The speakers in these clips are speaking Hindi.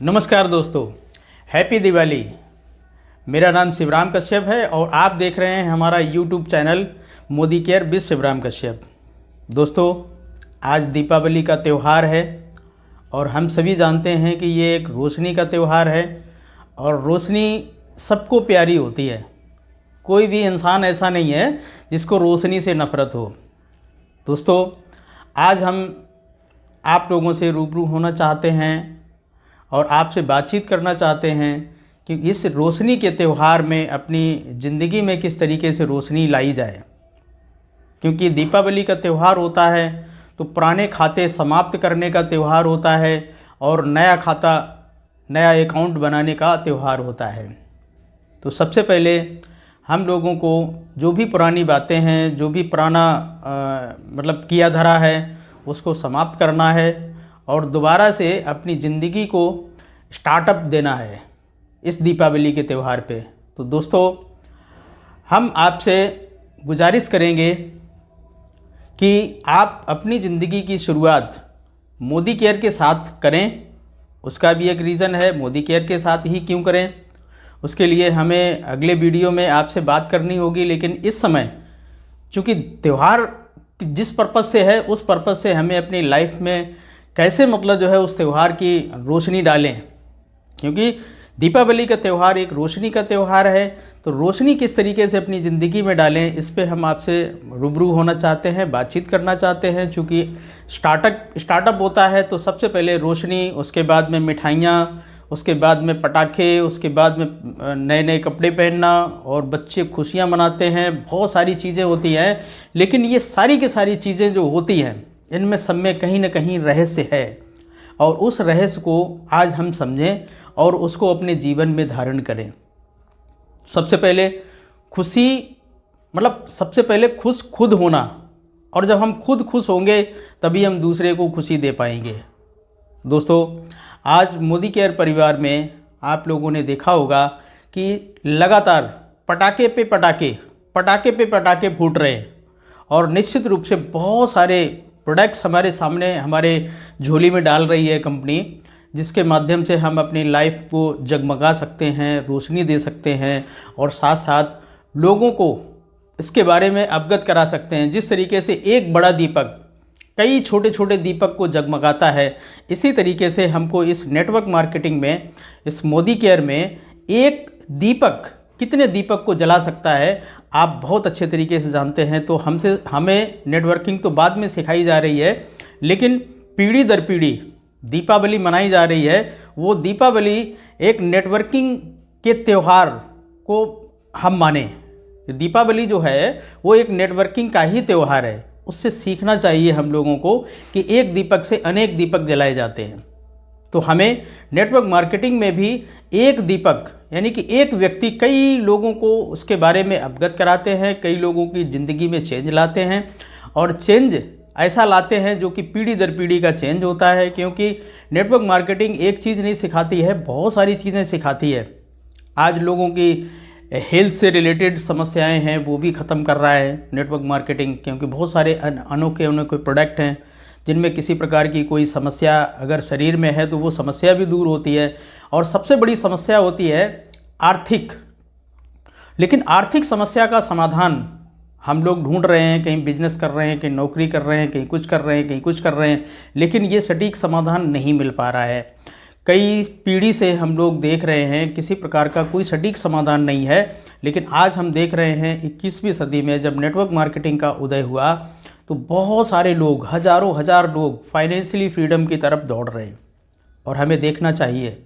नमस्कार दोस्तों, हैप्पी दिवाली। मेरा नाम शिवराम कश्यप है और आप देख रहे हैं हमारा YouTube channel Modi care with Shivram Kashyap. दोस्तों, आज दीपावली का त्यौहार है और हम सभी जानते हैं कि ये एक रोशनी का त्यौहार है और रोशनी सबको प्यारी होती है। कोई भी इंसान ऐसा नहीं है जिसको रोशनी से नफ़रत हो। दोस्तों, आज हम आप लोगों से रूबरू होना चाहते हैं और आपसे बातचीत करना चाहते हैं कि इस रोशनी के त्यौहार में अपनी ज़िंदगी में किस तरीके से रोशनी लाई जाए। क्योंकि दीपावली का त्यौहार होता है तो पुराने खाते समाप्त करने का त्यौहार होता है और नया खाता, नया अकाउंट बनाने का त्यौहार होता है। तो सबसे पहले हम लोगों को जो भी पुरानी बातें हैं, जो भी पुराना किया धरा है, उसको समाप्त करना है और दोबारा से अपनी ज़िंदगी को स्टार्टअप देना है इस दीपावली के त्यौहार पे। तो दोस्तों, हम आपसे गुजारिश करेंगे कि आप अपनी ज़िंदगी की शुरुआत मोदी केयर के साथ करें। उसका भी एक रीज़न है, मोदी केयर के साथ ही क्यों करें, उसके लिए हमें अगले वीडियो में आपसे बात करनी होगी। लेकिन इस समय चूँकि त्यौहार जिस पर्पज़ से है उस पर्पज़ से हमें अपनी लाइफ में कैसे उस त्यौहार की रोशनी डालें। क्योंकि दीपावली का त्यौहार एक रोशनी का त्यौहार है, तो रोशनी किस तरीके से अपनी ज़िंदगी में डालें, इस पे हम आपसे रूबरू होना चाहते हैं, बातचीत करना चाहते हैं। चूँकि स्टार्टअप होता है तो सबसे पहले रोशनी, उसके बाद में मिठाइयाँ, उसके बाद में पटाखे, उसके बाद में नए नए कपड़े पहनना और बच्चे खुशियाँ मनाते हैं। बहुत सारी चीज़ें होती हैं, लेकिन ये सारी की सारी चीज़ें जो होती हैं इनमें सब में कहीं ना कहीं रहस्य है और उस रहस्य को आज हम समझें और उसको अपने जीवन में धारण करें। सबसे पहले सबसे पहले खुश खुद होना, और जब हम खुद खुश होंगे तभी हम दूसरे को खुशी दे पाएंगे। दोस्तों, आज मोदी केयर परिवार में आप लोगों ने देखा होगा कि लगातार पटाखे पे पटाखे फूट रहे हैं और निश्चित रूप से बहुत सारे प्रोडक्ट्स हमारे सामने, हमारे झोली में डाल रही है कंपनी, जिसके माध्यम से हम अपनी लाइफ को जगमगा सकते हैं, रोशनी दे सकते हैं और साथ साथ लोगों को इसके बारे में अवगत करा सकते हैं। जिस तरीके से एक बड़ा दीपक कई छोटे छोटे दीपक को जगमगाता है, इसी तरीके से हमको इस नेटवर्क मार्केटिंग में, इस मोदी केयर में एक दीपक कितने दीपक को जला सकता है आप बहुत अच्छे तरीके से जानते हैं। तो हमें नेटवर्किंग तो बाद में सिखाई जा रही है, लेकिन पीढ़ी दर पीढ़ी दीपावली मनाई जा रही है। वो दीपावली एक नेटवर्किंग के त्यौहार को हम माने। दीपावली जो है वो एक नेटवर्किंग का ही त्यौहार है। उससे सीखना चाहिए हम लोगों को कि एक दीपक से अनेक दीपक जलाए जाते हैं। तो हमें नेटवर्क मार्केटिंग में भी एक दीपक, यानी कि एक व्यक्ति कई लोगों को उसके बारे में अवगत कराते हैं, कई लोगों की ज़िंदगी में चेंज लाते हैं और चेंज ऐसा लाते हैं जो कि पीढ़ी दर पीढ़ी का चेंज होता है। क्योंकि नेटवर्क मार्केटिंग एक चीज़ नहीं सिखाती है, बहुत सारी चीज़ें सिखाती है। आज लोगों की हेल्थ से रिलेटेड समस्याएं हैं वो भी ख़त्म कर रहा है नेटवर्क मार्केटिंग, क्योंकि बहुत सारे अनोखे प्रोडक्ट हैं जिनमें किसी प्रकार की कोई समस्या अगर शरीर में है तो वो समस्या भी दूर होती है। और सबसे बड़ी समस्या होती है आर्थिक। लेकिन आर्थिक समस्या का समाधान हम लोग ढूंढ रहे हैं, कहीं बिजनेस कर रहे हैं, कहीं नौकरी कर रहे हैं, कहीं कुछ कर रहे हैं, कहीं कुछ कर रहे हैं, लेकिन ये सटीक समाधान नहीं मिल पा रहा है। कई पीढ़ी से हम लोग देख रहे हैं किसी प्रकार का कोई सटीक समाधान नहीं है। लेकिन आज हम देख रहे हैं 21वीं सदी में जब नेटवर्क मार्केटिंग का उदय हुआ तो बहुत सारे लोग, हज़ारों हज़ार लोग फाइनेंशियली फ्रीडम की तरफ दौड़ रहे हैं। और हमें देखना चाहिए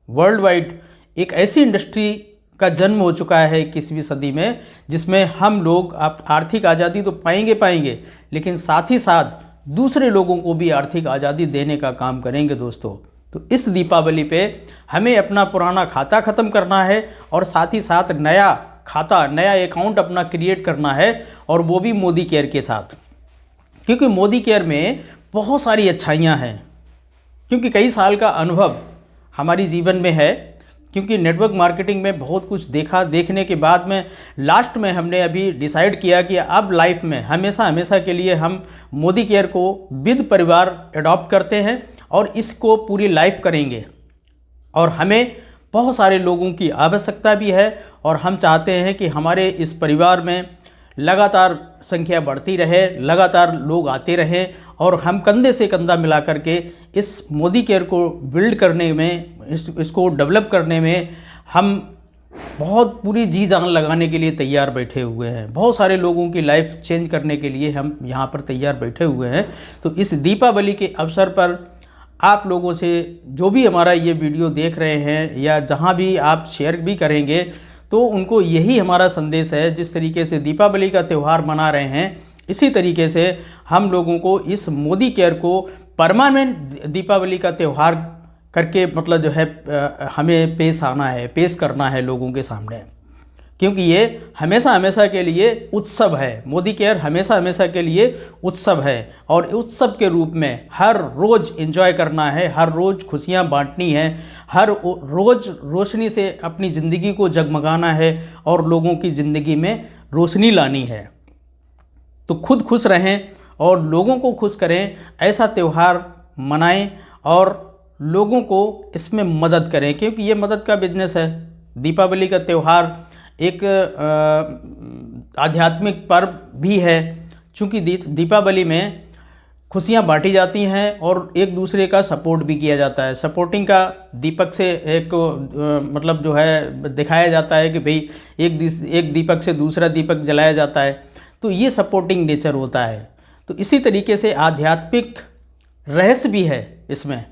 वर्ल्ड वाइड एक ऐसी इंडस्ट्री का जन्म हो चुका है 21वीं सदी में, जिसमें हम लोग आर्थिक आज़ादी तो पाएंगे, लेकिन साथ ही साथ दूसरे लोगों को भी आर्थिक आज़ादी देने का काम करेंगे। दोस्तों, तो इस दीपावली पे हमें अपना पुराना खाता ख़त्म करना है और साथ ही साथ नया खाता, नया अकाउंट अपना क्रिएट करना है, और वो भी मोदी केयर के साथ। क्योंकि मोदी केयर में बहुत सारी अच्छाइयाँ हैं, क्योंकि कई साल का अनुभव हमारी जीवन में है। क्योंकि नेटवर्क मार्केटिंग में बहुत कुछ देखने के बाद में लास्ट में हमने अभी डिसाइड किया कि अब लाइफ में हमेशा के लिए हम मोदी केयर को विद परिवार अडॉप्ट करते हैं और इसको पूरी लाइफ करेंगे। और हमें बहुत सारे लोगों की आवश्यकता भी है और हम चाहते हैं कि हमारे इस परिवार में लगातार संख्या बढ़ती रहे, लगातार लोग आते रहें और हम कंधे से कंधा मिला करके इस मोदी केयर को बिल्ड करने में, इसको डेवलप करने में हम बहुत पूरी जी जान लगाने के लिए तैयार बैठे हुए हैं। बहुत सारे लोगों की लाइफ चेंज करने के लिए हम यहाँ पर तैयार बैठे हुए हैं। तो इस दीपावली के अवसर पर आप लोगों से, जो भी हमारा ये वीडियो देख रहे हैं या जहाँ भी आप शेयर भी करेंगे, तो उनको यही हमारा संदेश है, जिस तरीके से दीपावली का त्यौहार मना रहे हैं इसी तरीके से हम लोगों को इस मोदी केयर को परमानेंट दीपावली का त्यौहार करके मतलब जो है हमें पेश आना है, पेश करना है लोगों के सामने, क्योंकि ये हमेशा हमेशा के लिए उत्सव है। मोदी केयर हमेशा हमेशा के लिए उत्सव है और उत्सव के रूप में हर रोज़ एंजॉय करना है, हर रोज़ खुशियाँ बांटनी है, हर रोज़ रोशनी से अपनी ज़िंदगी को जगमगाना है और लोगों की ज़िंदगी में रोशनी लानी है। तो खुद खुश रहें और लोगों को खुश करें, ऐसा त्यौहार मनाएं और लोगों को इसमें मदद करें, क्योंकि ये मदद का बिजनेस है। दीपावली का त्यौहार एक आध्यात्मिक पर्व भी है, चूँकि दीपावली में खुशियाँ बांटी जाती हैं और एक दूसरे का सपोर्ट भी किया जाता है। सपोर्टिंग का दीपक से एक मतलब जो है दिखाया जाता है कि भाई एक दीपक से दूसरा दीपक जलाया जाता है, तो ये सपोर्टिंग नेचर होता है। तो इसी तरीके से आध्यात्मिक रहस्य भी है इसमें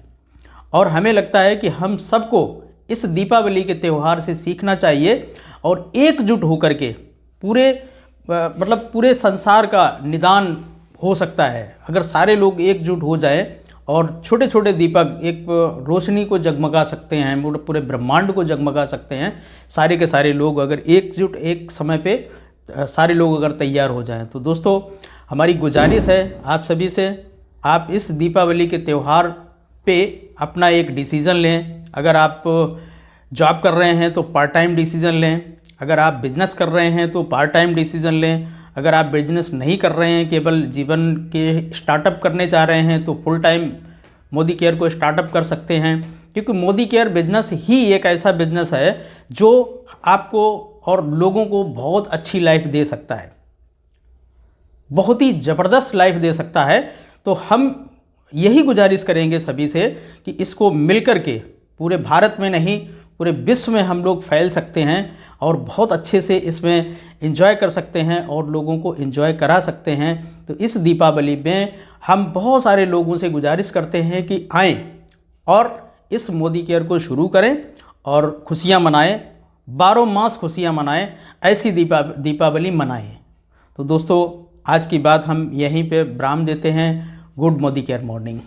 और हमें लगता है कि हम सबको इस दीपावली के त्यौहार से सीखना चाहिए और एकजुट होकर के पूरे संसार का निदान हो सकता है अगर सारे लोग एकजुट हो जाएं और छोटे छोटे दीपक एक रोशनी को जगमगा सकते हैं, पूरे ब्रह्मांड को जगमगा सकते हैं। सारे के सारे लोग अगर एकजुट एक समय पे सारे लोग अगर तैयार हो जाएं, तो दोस्तों हमारी गुजारिश है आप सभी से, आप इस दीपावली के त्यौहार पे अपना एक डिसीज़न लें। अगर आप जॉब कर रहे हैं तो पार्ट टाइम डिसीज़न लें, अगर आप बिज़नेस कर रहे हैं तो पार्ट टाइम डिसीज़न लें, अगर आप बिजनेस नहीं कर रहे हैं, केवल जीवन के स्टार्टअप करने चाह रहे हैं, तो फुल टाइम मोदी केयर को स्टार्टअप कर सकते हैं। क्योंकि मोदी केयर बिजनेस ही एक ऐसा बिजनेस है जो आपको और लोगों को बहुत अच्छी लाइफ दे सकता है, बहुत ही ज़बरदस्त लाइफ दे सकता है। तो हम यही गुजारिश करेंगे सभी से कि इसको मिलकर के पूरे भारत में नहीं पूरे विश्व में हम लोग फैल सकते हैं और बहुत अच्छे से इसमें एंजॉय कर सकते हैं और लोगों को एंजॉय करा सकते हैं। तो इस दीपावली में हम बहुत सारे लोगों से गुजारिश करते हैं कि आएँ और इस मोदी केयर को शुरू करें और खुशियाँ मनाएं, 12 मास खुशियाँ मनाएं, ऐसी दीपावली मनाएं। तो दोस्तों आज की बात हम यहीं पे विराम देते हैं। Good Modi care morning.